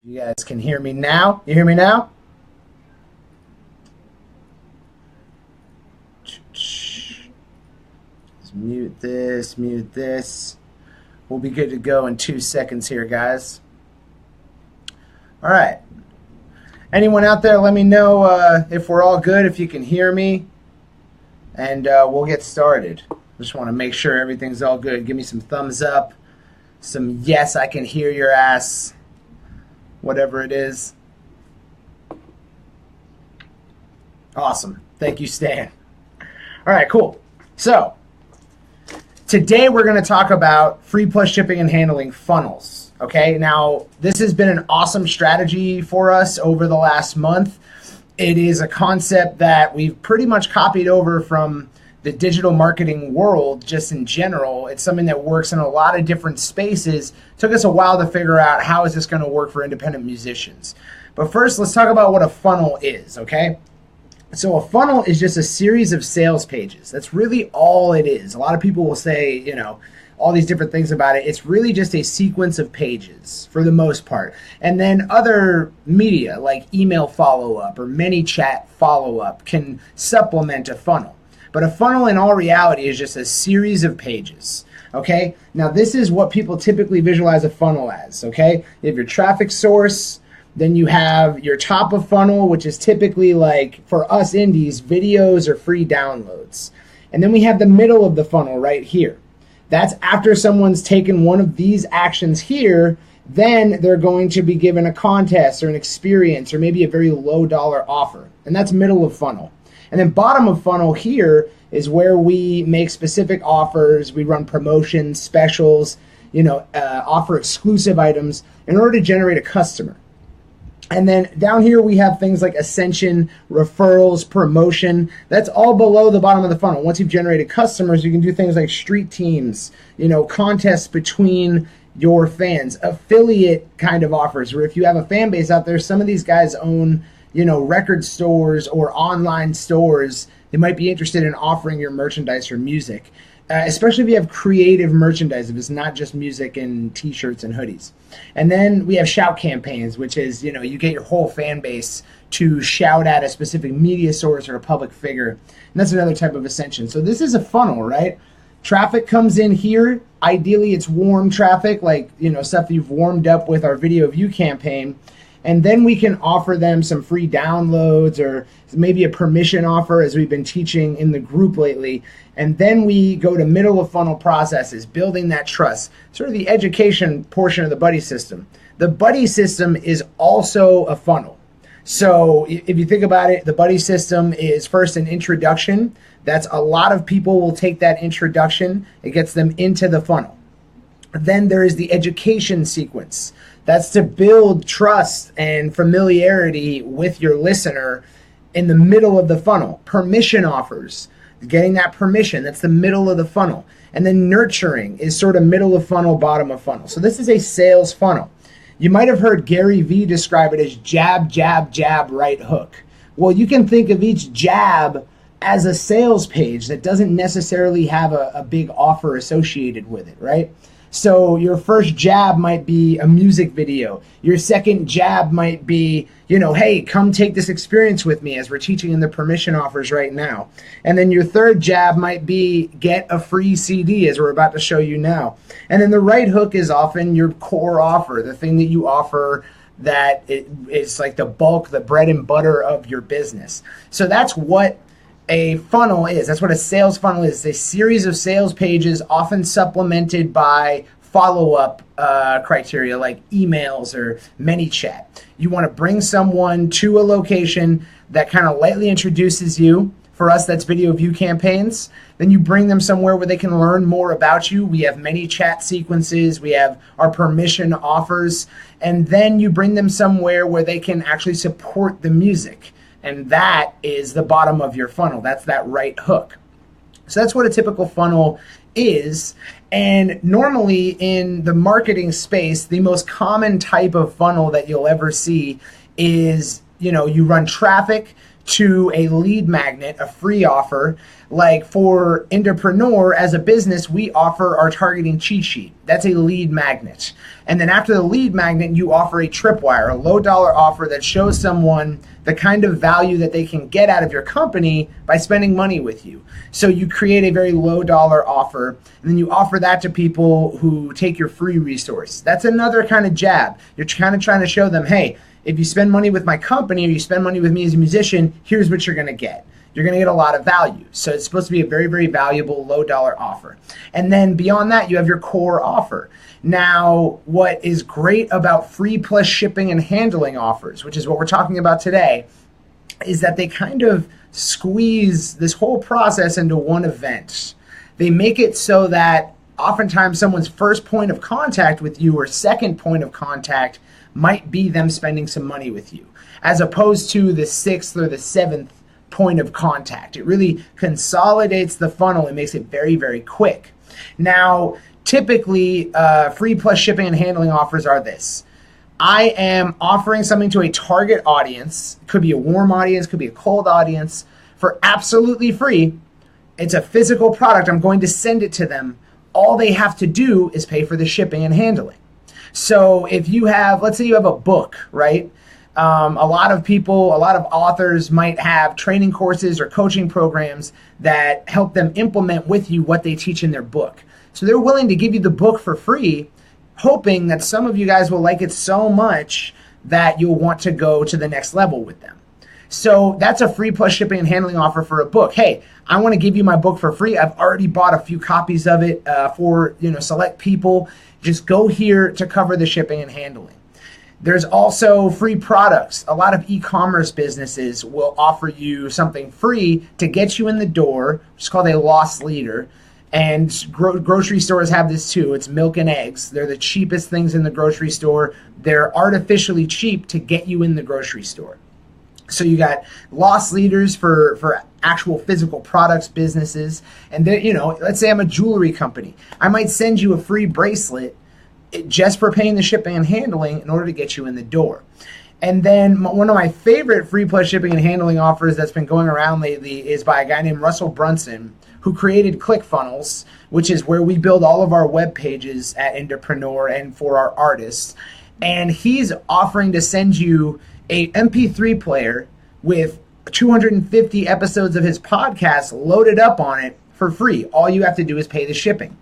You guys can hear me now? You hear me now? Let's mute this, mute this. We'll be good to go in 2 seconds here, guys. All right. Anyone out there, let me know if we're all good, if you can hear me, and we'll get started. Just want to make sure everything's all good. Give me some thumbs up, some yes, I can hear your ass, whatever it is. Awesome. Thank you, Stan. All right, cool. So today we're going to talk about free plus shipping and handling funnels. Okay, now this has been an awesome strategy for us over the last month. It is a concept that we've pretty much copied over from the digital marketing world just in general. It's something that works in a lot of different spaces. It took us a while to figure out how is this going to work for independent musicians. But first, let's talk about what a funnel is, okay? So a funnel is just a series of sales pages. That's really all it is. A lot of people will say, all these different things about it. It's really just a sequence of pages for the most part. And then other media like email follow-up or ManyChat follow-up can supplement a funnel. But a funnel in all reality is just a series of pages. Okay? Now this is what people typically visualize a funnel as. Okay? You have your traffic source. Then you have your top of funnel, which is typically like, for us indies, videos or free downloads. And then we have the middle of the funnel right here. That's after someone's taken one of these actions here, then they're going to be given a contest or an experience or maybe a very low dollar offer. And that's middle of funnel. And then bottom of funnel here is where we make specific offers. We run promotions, specials, offer exclusive items in order to generate a customer. And then down here we have things like ascension, referrals, promotion. That's all below the bottom of the funnel. Once you've generated customers, you can do things like street teams, contests between your fans, affiliate kind of offers, where if you have a fan base out there, some of these guys own, record stores or online stores. They might be interested in offering your merchandise or music. Especially if you have creative merchandise, if it's not just music and t-shirts and hoodies. And then we have shout campaigns, which is, you get your whole fan base to shout at a specific media source or a public figure. And that's another type of ascension. So this is a funnel, right? Traffic comes in here. Ideally, it's warm traffic, like, stuff you've warmed up with our video view campaign. And then we can offer them some free downloads or maybe a permission offer, as we've been teaching in the group lately. And then we go to middle of funnel processes, building that trust, sort of the education portion of the buddy system. The buddy system is also a funnel. So if you think about it, the buddy system is first an introduction. That's a lot of people will take that introduction. It gets them into the funnel. Then there is the education sequence. That's to build trust and familiarity with your listener in the middle of the funnel. Permission offers, getting that permission, that's the middle of the funnel. And then nurturing is sort of middle of funnel, bottom of funnel. So this is a sales funnel. You might have heard Gary Vee describe it as jab, jab, jab, right hook. Well, you can think of each jab as a sales page that doesn't necessarily have a big offer associated with it, right? So your first jab might be a music video. Your second jab might be, hey, come take this experience with me, as we're teaching in the permission offers right now. And then your third jab might be get a free CD, as we're about to show you now. And then the right hook is often your core offer, the thing that you offer that it's like the bulk, the bread and butter of your business. So that's what a funnel is. That's what a sales funnel is. It's a series of sales pages, often supplemented by follow-up criteria like emails or ManyChat. You want to bring someone to a location that kind of lightly introduces you. For us, that's video view campaigns. Then you bring them somewhere where they can learn more about you. We have ManyChat sequences. We have our permission offers. And then you bring them somewhere where they can actually support the music. And that is the bottom of your funnel. That's that right hook. So that's what a typical funnel is. And normally in the marketing space, the most common type of funnel that you'll ever see is, you run traffic to a lead magnet, a free offer. Like for Entrepreneur as a business, we offer our targeting cheat sheet. That's a lead magnet. And then after the lead magnet, you offer a tripwire, a low dollar offer that shows someone the kind of value that they can get out of your company by spending money with you. So you create a very low dollar offer, and then you offer that to people who take your free resource. That's another kind of jab. You're kind of trying to show them, hey, if you spend money with my company or you spend money with me as a musician, here's what you're going to get. You're going to get a lot of value. So it's supposed to be a very, very valuable low dollar offer. And then beyond that, you have your core offer. Now, what is great about free plus shipping and handling offers, which is what we're talking about today, is that they kind of squeeze this whole process into one event. They make it so that oftentimes someone's first point of contact with you or second point of contact might be them spending some money with you, as opposed to the sixth or the seventh point of contact. It really consolidates the funnel and makes it very, very quick. Now, typically, free plus shipping and handling offers are this. I am offering something to a target audience. Could be a warm audience, could be a cold audience, for absolutely free. It's a physical product. I'm going to send it to them. All they have to do is pay for the shipping and handling. So if you have, let's say you have a book, right? A lot of authors might have training courses or coaching programs that help them implement with you what they teach in their book. So they're willing to give you the book for free, hoping that some of you guys will like it so much that you'll want to go to the next level with them. So that's a free plus shipping and handling offer for a book. Hey, I want to give you my book for free. I've already bought a few copies of it for select people. Just go here to cover the shipping and handling. There's also free products. A lot of e-commerce businesses will offer you something free to get you in the door, which is called a loss leader. And grocery stores have this too. It's milk and eggs. They're the cheapest things in the grocery store. They're artificially cheap to get you in the grocery store. So you got loss leaders for actual physical products businesses. And let's say I'm a jewelry company. I might send you a free bracelet just for paying the shipping and handling in order to get you in the door. And then one of my favorite free plus shipping and handling offers that's been going around lately is by a guy named Russell Brunson, who created ClickFunnels, which is where we build all of our web pages at Entrepreneur and for our artists. And he's offering to send you a MP3 player with 250 episodes of his podcast loaded up on it for free. All you have to do is pay the shipping.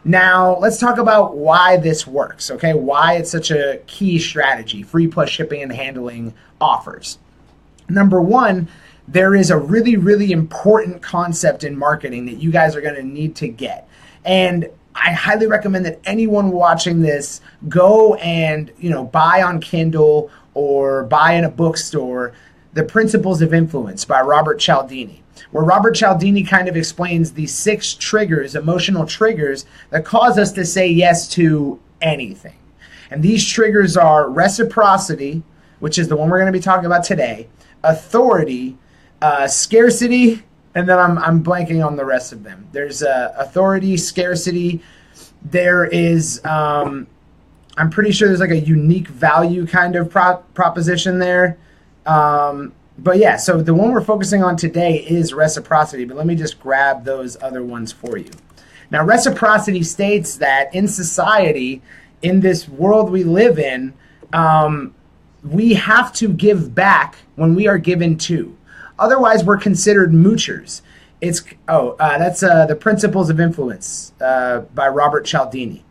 Now, let's talk about why this works, okay? Why it's such a key strategy, free plus shipping and handling offers. Number one, there is a really, really important concept in marketing that you guys are going to need to get. And I highly recommend that anyone watching this go and, buy on Kindle or buy in a bookstore The Principles of Influence by Robert Cialdini, where Robert Cialdini kind of explains the 6 triggers, emotional triggers, that cause us to say yes to anything. And these triggers are reciprocity, which is the one we're going to be talking about today, authority, scarcity, and then I'm blanking on the rest of them. There's authority, scarcity. There is, I'm pretty sure there's like a unique value kind of proposition there. But yeah, so the one we're focusing on today is reciprocity, but let me just grab those other ones for you. Now, reciprocity states that in society, in this world we live in, we have to give back when we are given to. Otherwise, we're considered moochers. That's The Principles of Influence by Robert Cialdini.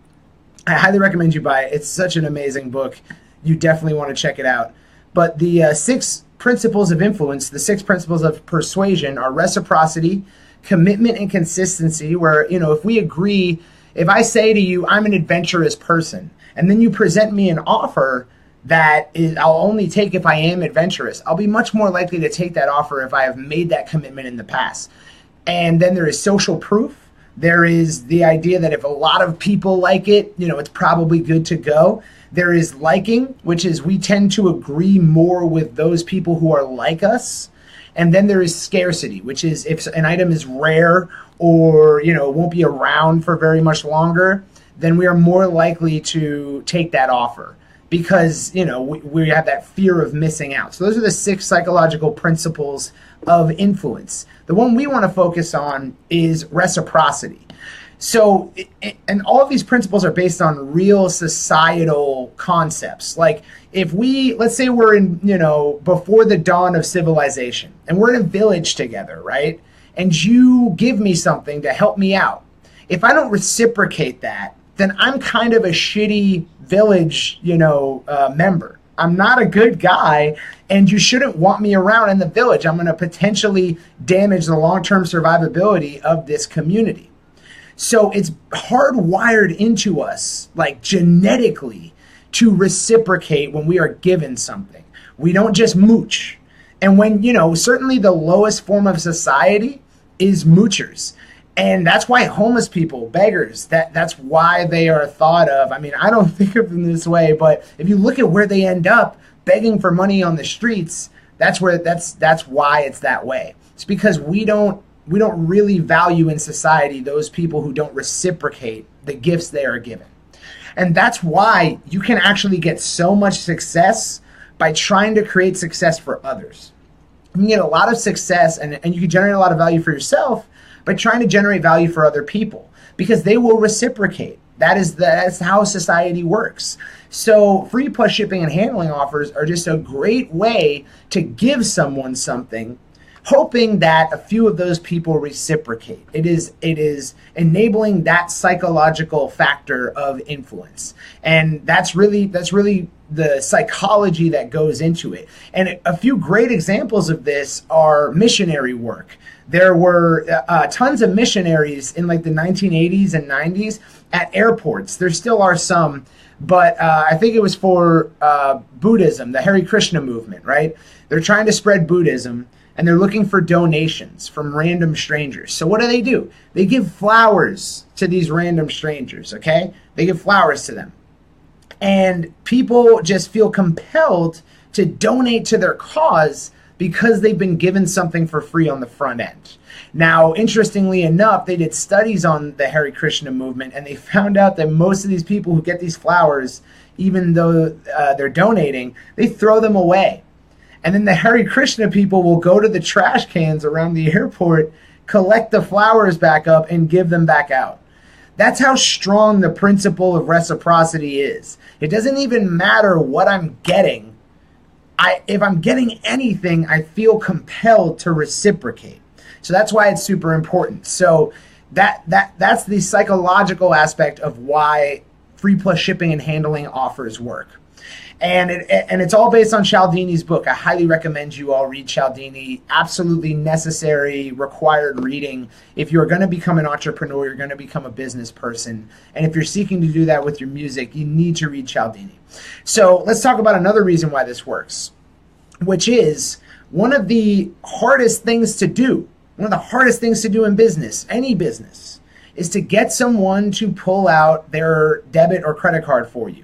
I highly recommend you buy it. It's such an amazing book. You definitely want to check it out. But the 6 principles of influence, the 6 principles of persuasion are reciprocity, commitment, and consistency, where, if we agree, if I say to you, I'm an adventurous person, and then you present me an offer that I'll only take if I am adventurous, I'll be much more likely to take that offer if I have made that commitment in the past. And then there is social proof. There is the idea that if a lot of people like it, it's probably good to go. There is liking, which is we tend to agree more with those people who are like us. And then there is scarcity, which is if an item is rare or, won't be around for very much longer, then we are more likely to take that offer. because, we have that fear of missing out. So those are the 6 psychological principles of influence. The one we want to focus on is reciprocity. So, and all of these principles are based on real societal concepts. Like let's say we're in, before the dawn of civilization, and we're in a village together, right? And you give me something to help me out. If I don't reciprocate that, then I'm kind of a shitty village, member. I'm not a good guy, and you shouldn't want me around in the village. I'm going to potentially damage the long-term survivability of this community. So it's hardwired into us, like genetically, to reciprocate when we are given something. We don't just mooch. And when, certainly the lowest form of society is moochers. And that's why homeless people, beggars, that's why they are thought of. I mean, I don't think of them this way, but if you look at where they end up begging for money on the streets, that's why it's that way. It's because we don't really value in society those people who don't reciprocate the gifts they are given. And that's why you can actually get so much success by trying to create success for others. You can get a lot of success and you can generate a lot of value for yourself by trying to generate value for other people, because they will reciprocate. That's how society works. So free plus shipping and handling offers are just a great way to give someone something, hoping that a few of those people reciprocate. It is enabling that psychological factor of influence. And that's really the psychology that goes into it. And a few great examples of this are missionary work. There were tons of missionaries in like the 1980s and 90s at airports. There still are some, but I think it was for Buddhism, the Hare Krishna movement, right? They're trying to spread Buddhism, and they're looking for donations from random strangers. So what do? They give flowers to these random strangers, okay? They give flowers to them. And people just feel compelled to donate to their cause because they've been given something for free on the front end. Now, interestingly enough, they did studies on the Hare Krishna movement, and they found out that most of these people who get these flowers, even though they're donating, they throw them away. And then the Hare Krishna people will go to the trash cans around the airport, collect the flowers back up, and give them back out. That's how strong the principle of reciprocity is. It doesn't even matter what I'm getting. If I'm getting anything, I feel compelled to reciprocate. So that's why it's super important. So that's the psychological aspect of why free plus shipping and handling offers work. And it's all based on Cialdini's book. I highly recommend you all read Cialdini. Absolutely necessary, required reading. If you're going to become an entrepreneur, you're going to become a business person. And if you're seeking to do that with your music, you need to read Cialdini. So let's talk about another reason why this works, which is one of the hardest things to do. One of the hardest things to do in business, any business, is to get someone to pull out their debit or credit card for you.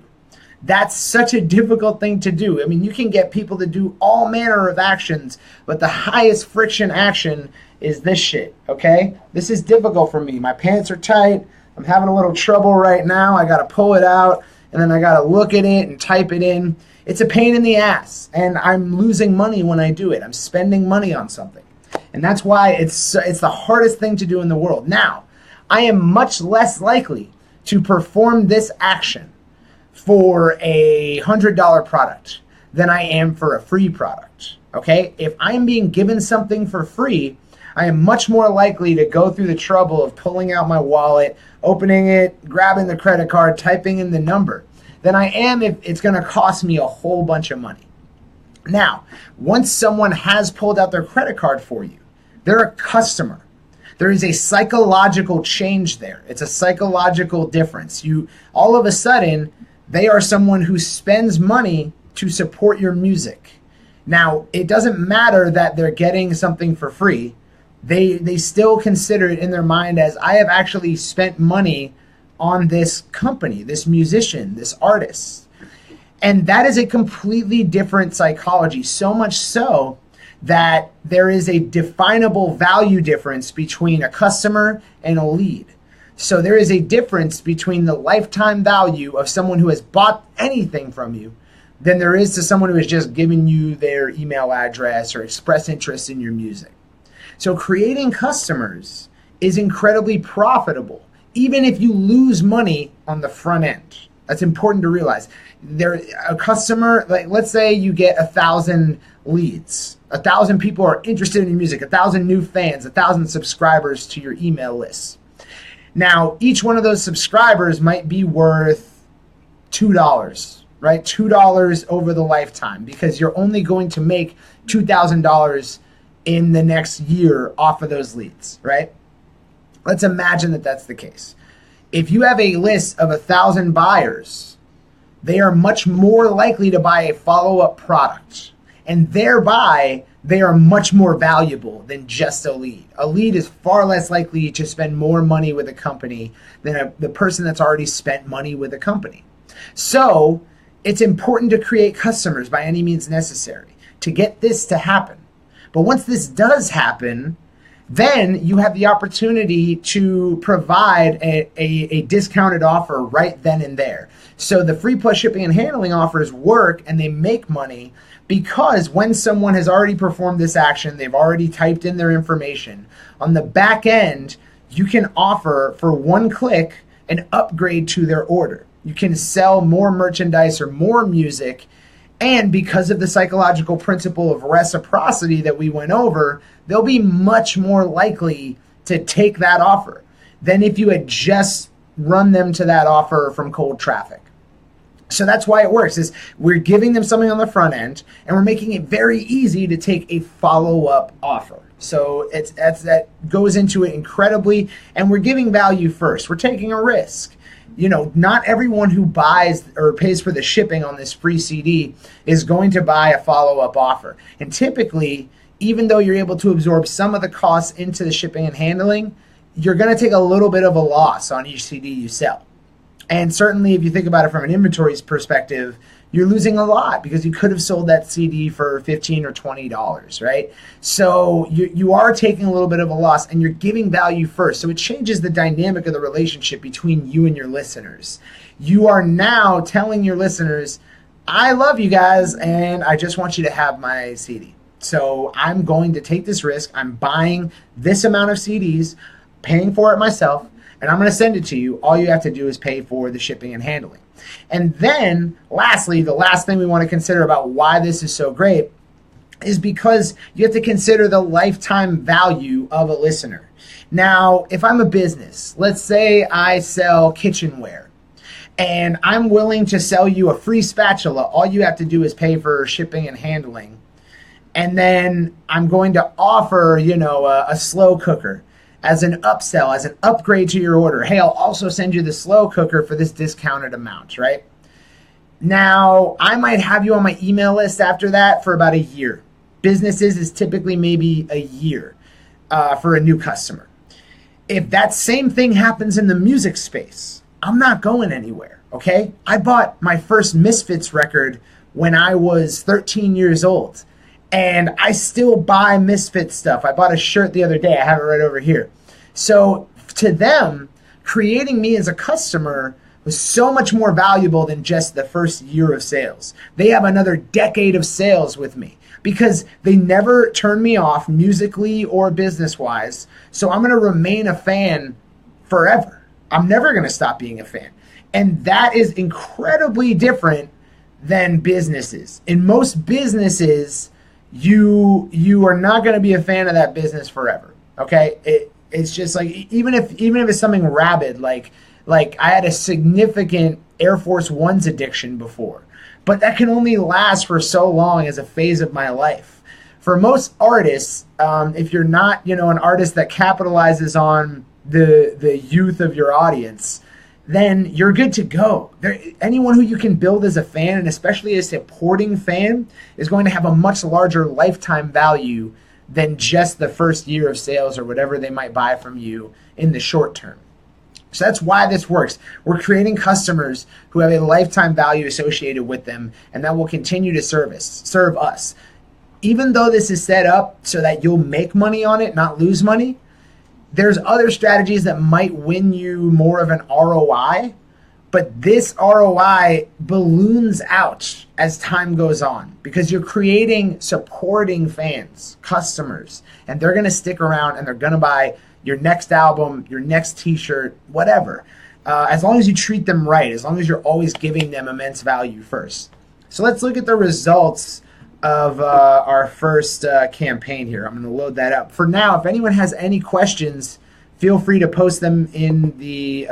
That's such a difficult thing to do. I mean, you can get people to do all manner of actions, but the highest friction action is this shit, okay? This is difficult for me. My pants are tight. I'm having a little trouble right now. I got to pull it out, and then I got to look at it and type it in. It's a pain in the ass, and I'm losing money when I do it. I'm spending money on something. And that's why it's the hardest thing to do in the world. Now, I am much less likely to perform this action for a $100 product than I am for a free product, okay? If I'm being given something for free, I am much more likely to go through the trouble of pulling out my wallet, opening it, grabbing the credit card, typing in the number, than I am if it's going to cost me a whole bunch of money. Now, once someone has pulled out their credit card for you, they're a customer. There is a psychological change there. It's a psychological difference. All of a sudden, they are someone who spends money to support your music. Now, it doesn't matter that they're getting something for free. They still consider it in their mind as, I have actually spent money on this company, this musician, this artist. And that is a completely different psychology, so much so that there is a definable value difference between a customer and a lead. So there is a difference between the lifetime value of someone who has bought anything from you than there is to someone who has just given you their email address or expressed interest in your music. So creating customers is incredibly profitable, even if you lose money on the front end. That's important to realize. A customer, like let's say you get 1,000 leads, 1,000 people are interested in your music, 1,000 new fans, 1,000 subscribers to your email list. Now, each one of those subscribers might be worth $2, right? $2 over the lifetime, because you're only going to make $2,000 in the next year off of those leads, right? Let's imagine that that's the case. If you have a list of 1,000 buyers, they are much more likely to buy a follow-up product, and thereby they are much more valuable than just a lead. A lead is far less likely to spend more money with a company than the person that's already spent money with a company. So it's important to create customers by any means necessary to get this to happen. But once this does happen, then you have the opportunity to provide a discounted offer right then and there. So the free plus shipping and handling offers work and they make money because when someone has already performed this action, they've already typed in their information, on the back end, you can offer for one click an upgrade to their order. You can sell more merchandise or more music. And because of the psychological principle of reciprocity that we went over, they'll be much more likely to take that offer than if you had just run them to that offer from cold traffic. So that's why it works, is we're giving them something on the front end and we're making it very easy to take a follow-up offer. So that goes into it incredibly, and we're giving value first. We're taking a risk. You know, not everyone who buys or pays for the shipping on this free CD is going to buy a follow-up offer. And typically, even though you're able to absorb some of the costs into the shipping and handling, you're going to take a little bit of a loss on each CD you sell. And certainly if you think about it from an inventory's perspective, you're losing a lot because you could have sold that CD for $15 or $20, right? So you are taking a little bit of a loss and you're giving value first. So it changes the dynamic of the relationship between you and your listeners. You are now telling your listeners, I love you guys and I just want you to have my CD. So I'm going to take this risk. I'm buying this amount of CDs, paying for it myself, and I'm going to send it to you. All you have to do is pay for the shipping and handling. And then, lastly, the last thing we want to consider about why this is so great is because you have to consider the lifetime value of a listener. Now, if I'm a business, let's say I sell kitchenware, and I'm willing to sell you a free spatula. All you have to do is pay for shipping and handling. And then I'm going to offer, a slow cooker as an upsell, as an upgrade to your order. Hey, I'll also send you the slow cooker for this discounted amount, right? Now, I might have you on my email list after that for about a year. Businesses is typically maybe a year for a new customer. If that same thing happens in the music space, I'm not going anywhere, okay? I bought my first Misfits record when I was 13 years old. And I still buy Misfits stuff. I bought a shirt the other day. I have it right over here. So to them, creating me as a customer was so much more valuable than just the first year of sales. They have another decade of sales with me because they never turn me off musically or business-wise. So I'm going to remain a fan forever. I'm never going to stop being a fan. And that is incredibly different than businesses. In most businesses, you are not going to be a fan of that business forever. Okay, it's just like even if it's something rabid, like I had a significant Air Force One's addiction before, but that can only last for so long as a phase of my life. For most artists, if you're not an artist that capitalizes on the youth of your audience, then you're good to go. Anyone who you can build as a fan, and especially a supporting fan, is going to have a much larger lifetime value than just the first year of sales or whatever they might buy from you in the short term. So that's why this works. We're creating customers who have a lifetime value associated with them, and that will continue to serve us. Even though this is set up so that you'll make money on it, not lose money, there's other strategies that might win you more of an ROI, but this ROI balloons out as time goes on because you're creating supporting fans, customers, and they're going to stick around and they're going to buy your next album, your next t-shirt, whatever. As long as you treat them right, as long as you're always giving them immense value first. So let's look at the results of our first campaign here. I'm going to load that up. For now, if anyone has any questions, feel free to post them in the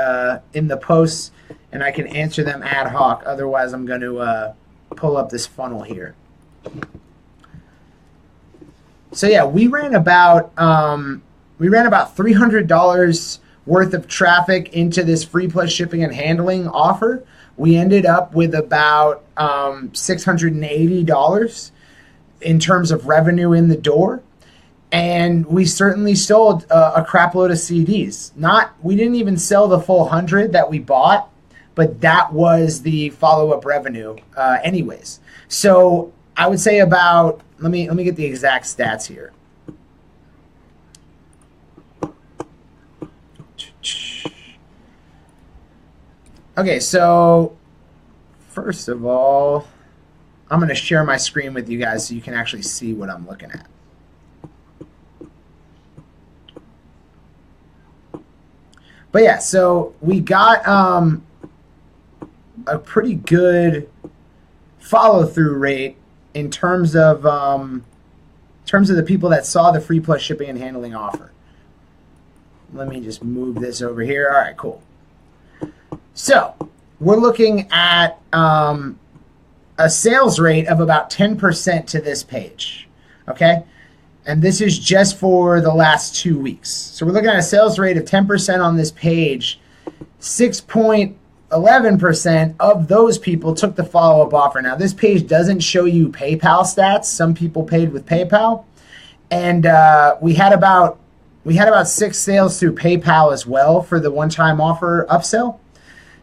posts, and I can answer them ad hoc. Otherwise, I'm going to pull up this funnel here. So yeah, we ran about $300 worth of traffic into this free plus shipping and handling offer. We ended up with about $680 in terms of revenue in the door. And we certainly sold a crap load of CDs. We didn't even sell the full 100 that we bought, but that was the follow-up revenue anyways. So I would say about, let me get the exact stats here. Okay, so first of all, I'm going to share my screen with you guys so you can actually see what I'm looking at. But yeah, so we got a pretty good follow-through rate in terms of the people that saw the free plus shipping and handling offer. Let me just move this over here. All right, cool. So we're looking at a sales rate of about 10% to this page, okay? And this is just for the last 2 weeks. So we're looking at a sales rate of 10% on this page. 6.11% of those people took the follow-up offer. Now, this page doesn't show you PayPal stats. Some people paid with PayPal. And we had about 6 sales through PayPal as well for the one-time offer upsell.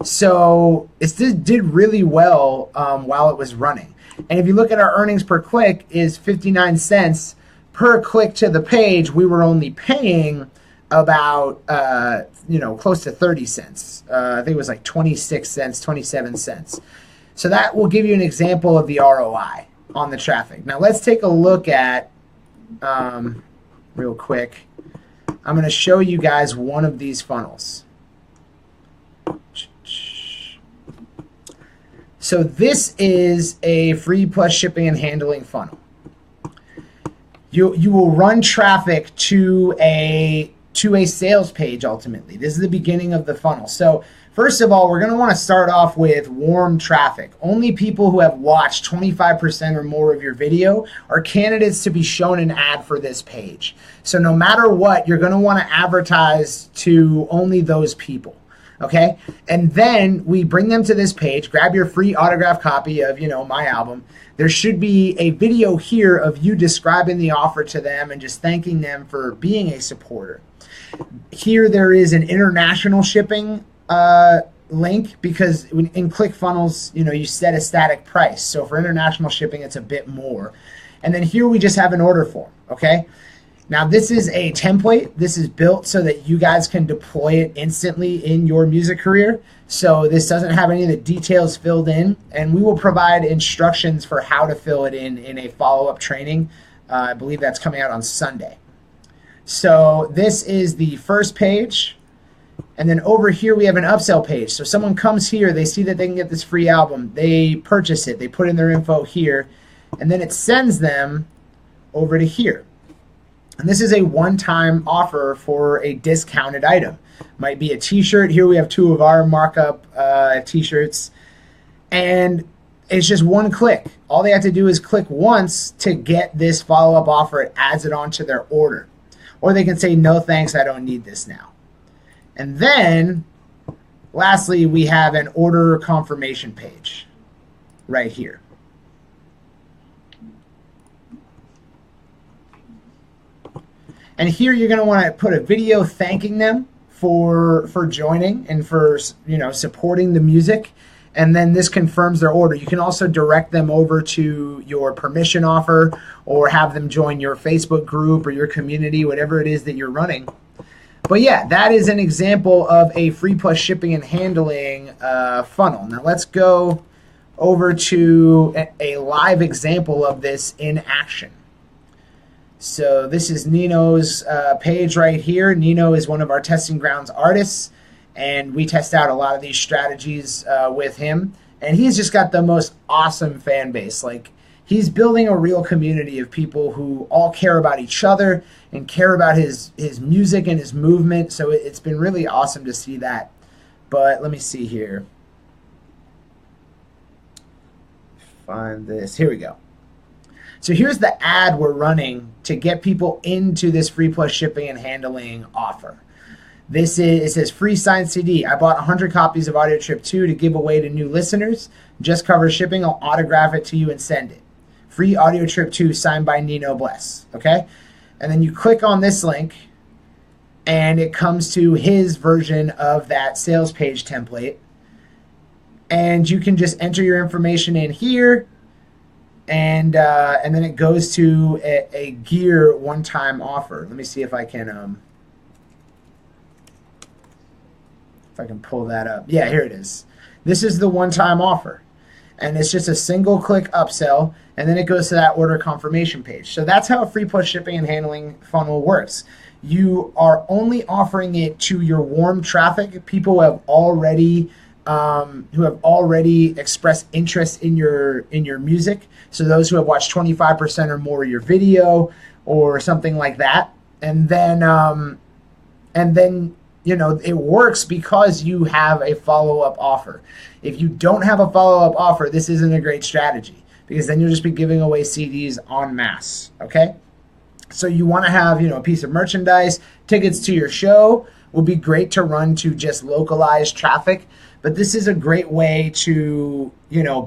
So it did really well while it was running. And if you look at our earnings per click is 59 cents per click to the page. We were only paying about close to 30 cents. I think it was like 26 cents, 27 cents. So that will give you an example of the ROI on the traffic. Now let's take a look at real quick. I'm going to show you guys one of these funnels. So this is a free plus shipping and handling funnel. You will run traffic to a sales page ultimately. This is the beginning of the funnel. So first of all, we're going to want to start off with warm traffic. Only people who have watched 25% or more of your video are candidates to be shown an ad for this page. So no matter what, you're going to want to advertise to only those people. Okay, and then we bring them to this page, grab your free autographed copy of, my album. There should be a video here of you describing the offer to them and just thanking them for being a supporter. Here there is an international shipping link because in ClickFunnels, you set a static price. So for international shipping, it's a bit more. And then here we just have an order form, okay? Now, this is a template. This is built so that you guys can deploy it instantly in your music career. So this doesn't have any of the details filled in, and we will provide instructions for how to fill it in a follow-up training. I believe that's coming out on Sunday. So this is the first page, and then over here we have an upsell page. So someone comes here, they see that they can get this free album, they purchase it, they put in their info here, and then it sends them over to here. And this is a one-time offer for a discounted item. Might be a t-shirt. Here we have 2 of our markup t-shirts. And it's just one click. All they have to do is click once to get this follow-up offer. It adds it onto their order. Or they can say, no thanks, I don't need this now. And then, lastly, we have an order confirmation page right here. And here you're going to want to put a video thanking them for joining and for supporting the music. And then this confirms their order. You can also direct them over to your permission offer or have them join your Facebook group or your community, whatever it is that you're running. But yeah, that is an example of a free plus shipping and handling funnel. Now let's go over to a live example of this in action. So this is Nino's page right here. Nino is one of our Testing Grounds artists, and we test out a lot of these strategies with him. And he's just got the most awesome fan base. Like, he's building a real community of people who all care about each other and care about his music and his movement. So it's been really awesome to see that. But let me see here. Find this. Here we go. So here's the ad we're running to get people into this free plus shipping and handling offer. It says free signed CD. I bought 100 copies of Audio Trip 2 to give away to new listeners. Just cover shipping. I'll autograph it to you and send it. Free Audio Trip 2 signed by Nino Bless. Okay? And then you click on this link and it comes to his version of that sales page template. And you can just enter your information in here. And then it goes to a gear one-time offer. Let me see if I can pull that up. Yeah, here it is. This is the one-time offer, and it's just a single-click upsell, and then it goes to that order confirmation page. So that's how a free plus shipping and handling funnel works. You are only offering it to your warm traffic, people who have already expressed interest in your music. So those who have watched 25% or more of your video or something like that. And then it works because you have a follow-up offer. If you don't have a follow-up offer, this isn't a great strategy, because then you'll just be giving away CDs en masse. Okay? So you want to have, a piece of merchandise. Tickets to your show will be great to run to just localized traffic. But this is a great way to,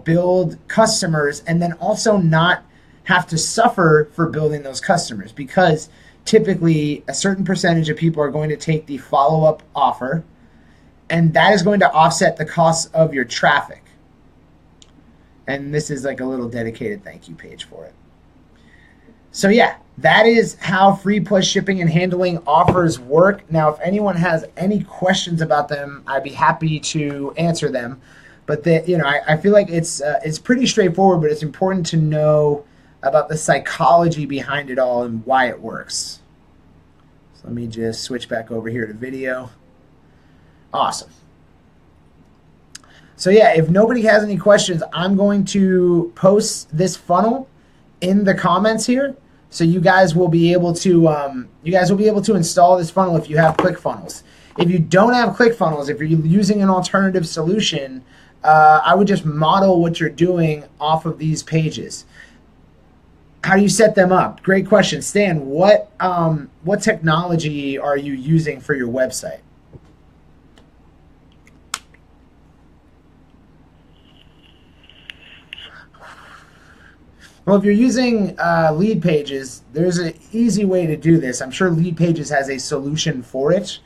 build customers and then also not have to suffer for building those customers, because typically a certain percentage of people are going to take the follow-up offer, and that is going to offset the cost of your traffic. And this is like a little dedicated thank you page for it. So yeah, that is how free plus shipping and handling offers work. Now, if anyone has any questions about them, I'd be happy to answer them. But I feel like it's pretty straightforward, but it's important to know about the psychology behind it all and why it works. So let me just switch back over here to video. Awesome. So yeah, if nobody has any questions, I'm going to post this funnel in the comments here. So you guys will be able to install this funnel if you have ClickFunnels. If you don't have ClickFunnels, if you're using an alternative solution, I would just model what you're doing off of these pages. How do you set them up? Great question, Stan. What technology are you using for your website? Well, if you're using Lead Pages, there's an easy way to do this. I'm sure Lead Pages has a solution for it.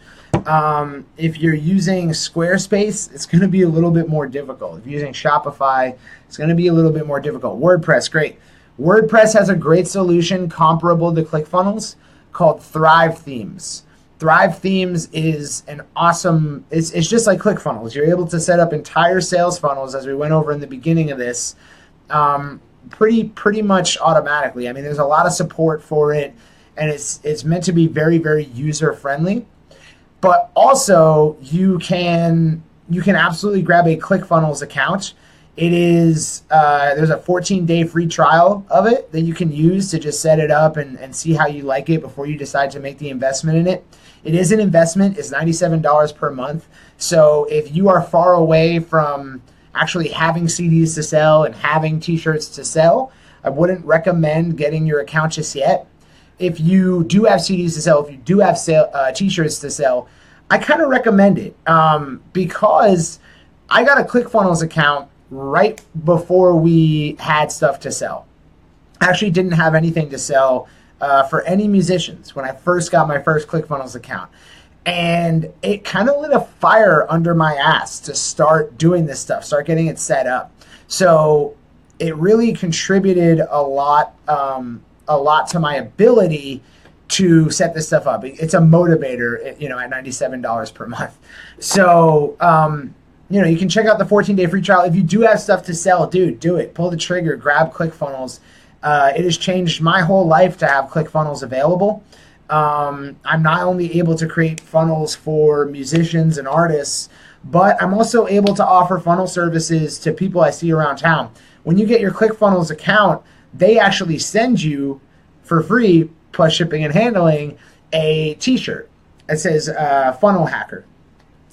If you're using Squarespace, it's going to be a little bit more difficult. If you're using Shopify, it's going to be a little bit more difficult. WordPress, great. WordPress has a great solution comparable to ClickFunnels called Thrive Themes. Thrive Themes is an awesome, it's just like ClickFunnels. You're able to set up entire sales funnels, as we went over in the beginning of this, pretty much automatically. I mean, there's a lot of support for it, and it's meant to be very, very user friendly. But also, you can absolutely grab a ClickFunnels account. It is there's a 14-day free trial of it that you can use to just set it up and see how you like it before you decide to make the investment in it. It is an investment. It's $97 per month. So if you are far away from actually having CDs to sell and having t-shirts to sell, I wouldn't recommend getting your account just yet. If you do have CDs to sell, if you do have t-shirts to sell, I kind of recommend it because I got a ClickFunnels account right before we had stuff to sell. I actually didn't have anything to sell for any musicians when I first got my first ClickFunnels account. And it kind of lit a fire under my ass to start doing this stuff, start getting it set up. So it really contributed a lot to my ability to set this stuff up. It's a motivator, you know, at $97 per month. So, you know, you can check out the 14-day free trial. If you do have stuff to sell, dude, do it. Pull the trigger. Grab ClickFunnels. It has changed my whole life to have ClickFunnels available. I'm not only able to create funnels for musicians and artists, but I'm also able to offer funnel services to people I see around town. When you get your ClickFunnels account, they actually send you for free, plus shipping and handling, a t-shirt. It says Funnel Hacker.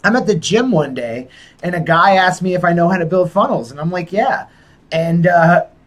I'm at the gym one day, and a guy asked me if I know how to build funnels, and I'm like, yeah. And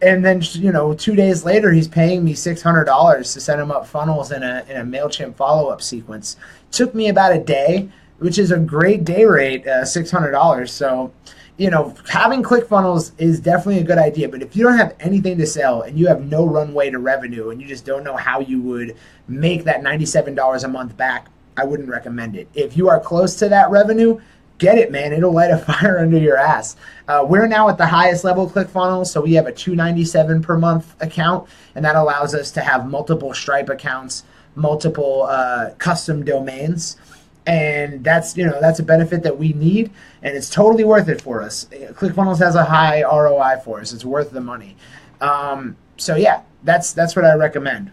then, you know, 2 days later, he's paying me $600 to set him up funnels in a MailChimp follow-up sequence. It took me about a day, which is a great day rate, $600. So, you know, having ClickFunnels is definitely a good idea. But if you don't have anything to sell and you have no runway to revenue and you just don't know how you would make that $97 a month back, I wouldn't recommend it. If you are close to that revenue, get it, man. It'll light a fire under your ass. We're now at the highest level ClickFunnels, so we have a $297 per month account, and that allows us to have multiple Stripe accounts, multiple custom domains. And that's, you know, that's a benefit that we need, and it's totally worth it for us. ClickFunnels has a high ROI for us. It's worth the money. So yeah, that's what I recommend.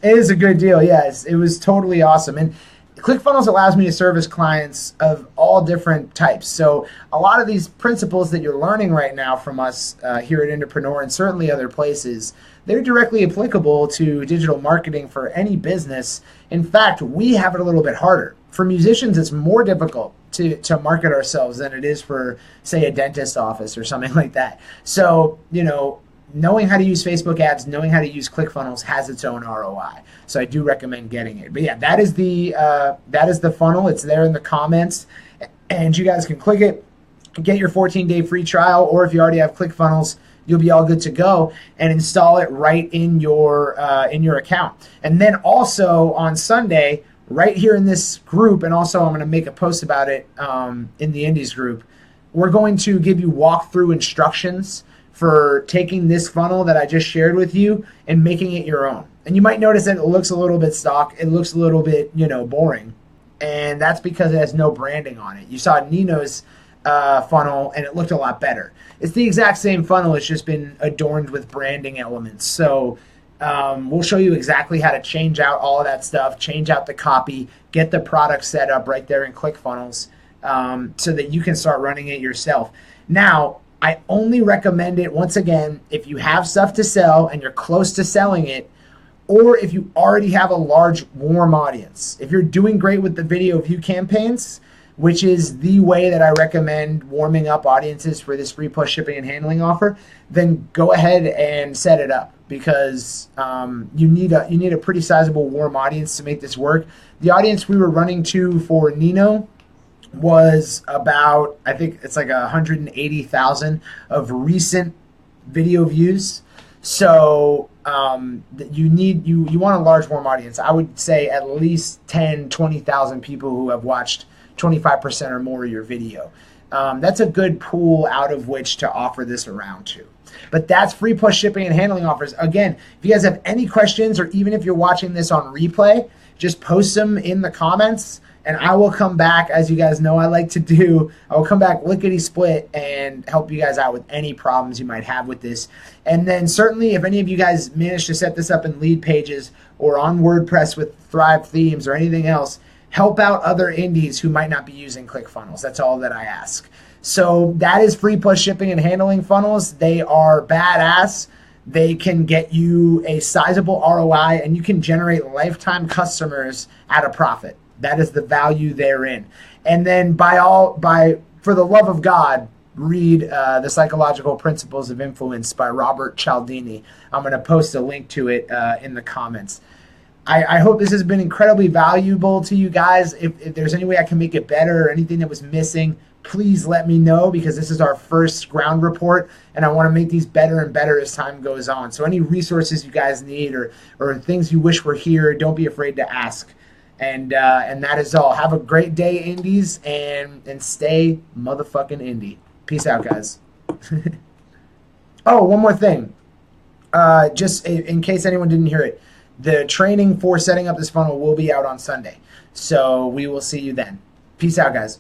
It is a good deal. Yeah, it was totally awesome. And ClickFunnels allows me to service clients of all different types. So a lot of these principles that you're learning right now from us here at Entrepreneur and certainly other places, they're directly applicable to digital marketing for any business. In fact, we have it a little bit harder. For musicians, it's more difficult to market ourselves than it is for, say, a dentist office or something like that. So, you know, knowing how to use Facebook ads, knowing how to use ClickFunnels has its own ROI. So I do recommend getting it. But yeah, that is the funnel. It's there in the comments, and you guys can click it, get your 14-day free trial, or if you already have ClickFunnels, you'll be all good to go and install it right in your account. And then also on Sunday, right here in this group, and also I'm going to make a post about it in the Indies group, we're going to give you walkthrough instructions for taking this funnel that I just shared with you and making it your own. And you might notice that it looks a little bit stock. It looks a little bit, you know, boring. And that's because it has no branding on it. You saw Nino's funnel and it looked a lot better. It's the exact same funnel. It's just been adorned with branding elements. So we'll show you exactly how to change out all of that stuff, change out the copy, get the product set up right there in ClickFunnels so that you can start running it yourself. Now, I only recommend it, once again, if you have stuff to sell and you're close to selling it, or if you already have a large warm audience. If you're doing great with the video view campaigns, which is the way that I recommend warming up audiences for this free plus shipping and handling offer, then go ahead and set it up, because you need a pretty sizable warm audience to make this work. The audience we were running to for Nino was about, I think it's like 180,000 of recent video views. So you want a large warm audience. I would say at least 10, 20,000 people who have watched 25% or more of your video. That's a good pool out of which to offer this around to. But that's free plus shipping and handling offers. Again, if you guys have any questions, or even if you're watching this on replay, just post them in the comments, and I will come back. As you guys know I like to do, I will come back lickety-split and help you guys out with any problems you might have with this. And then certainly if any of you guys manage to set this up in Lead Pages or on WordPress with Thrive Themes or anything else, help out other indies who might not be using ClickFunnels. That's all that I ask. So that is free plus shipping and handling funnels. They are badass. They can get you a sizable ROI, and you can generate lifetime customers at a profit. That is the value therein. And then for the love of God, read The Psychological Principles of Influence by Robert Cialdini. I'm going to post a link to it in the comments. I hope this has been incredibly valuable to you guys. If there's any way I can make it better or anything that was missing, please let me know, because this is our first ground report, and I want to make these better and better as time goes on. So any resources you guys need or things you wish were here, don't be afraid to ask. And that is all. Have a great day, indies, and stay motherfucking indie. Peace out, guys. Oh, one more thing. Just in case anyone didn't hear it. The training for setting up this funnel will be out on Sunday. So we will see you then. Peace out, guys.